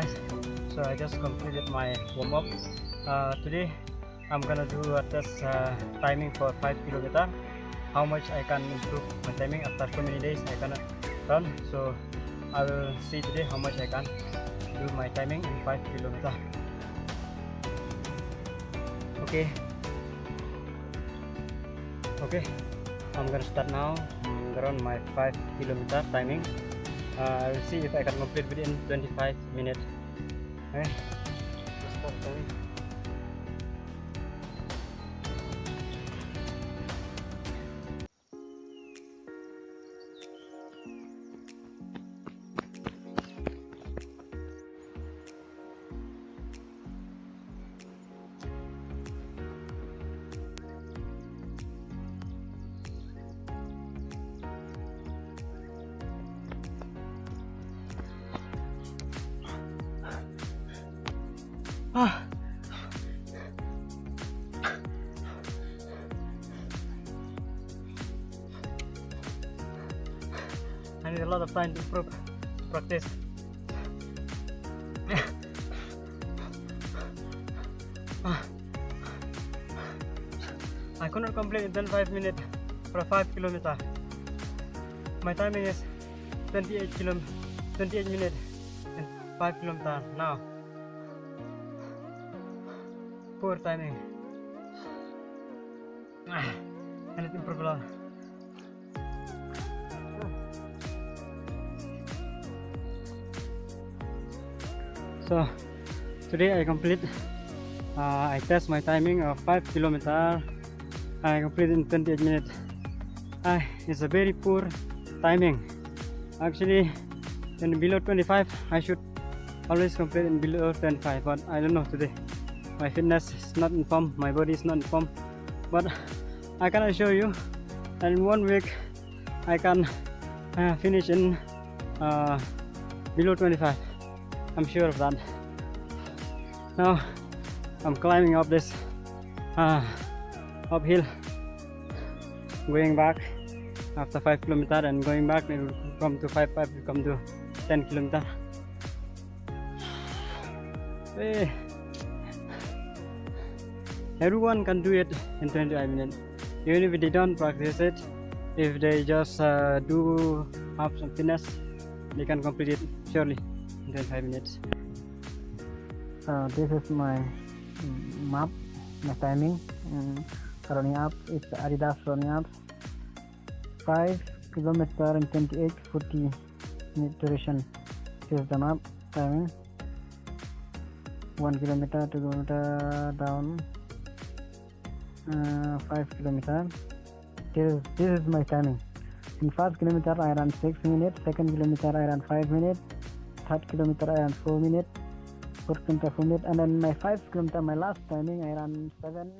guys, so I just completed my warm-up. Today I'm gonna do a test timing for 5 kilometer. How much I can improve my timing after so many days I cannot run, so I will see today how much I can do my timing in 5 kilometer. Okay, I'm gonna start now. I'm gonna run my 5 kilometer timing. I will see if I can complete within 25 minutes. Okay, let's start timing. I need a lot of time to practice. I could not complete in 5 minutes for 5 kilometer. My timing is 28 minutes and 5 kilometer now. Poor timing. I need to improve a lot. So today I complete. I test my timing of 5 kilometer. I completed in 28 minutes. It's a very poor timing. Actually, in below 25, I should always complete in below 25. But I don't know today. My fitness is not in form. My body is not in form. But I can assure you, that in 1 week I can finish in below 25. I'm sure of that. Now I'm climbing up this uphill, going back after 5 kilometer and going back. It will come to 5 will come to 10 kilometer. Hey. Everyone can do it in 25 minutes, even if they don't practice it. If they just do have some fitness, they can complete it surely in 25 minutes. This is my map, my timing. Running up, it's Adidas running up. 5 kilometer and 40 minute duration. This is the map timing. 1 kilometer, 2 kilometer down. 5 kilometer. This is my timing. In 1st kilometer I ran 6 minutes, 2nd kilometer I ran 5 minutes, 3rd kilometer I ran 4 minutes, 4th kilometer 4 minutes, and then my 5th kilometer, my last timing, I ran 7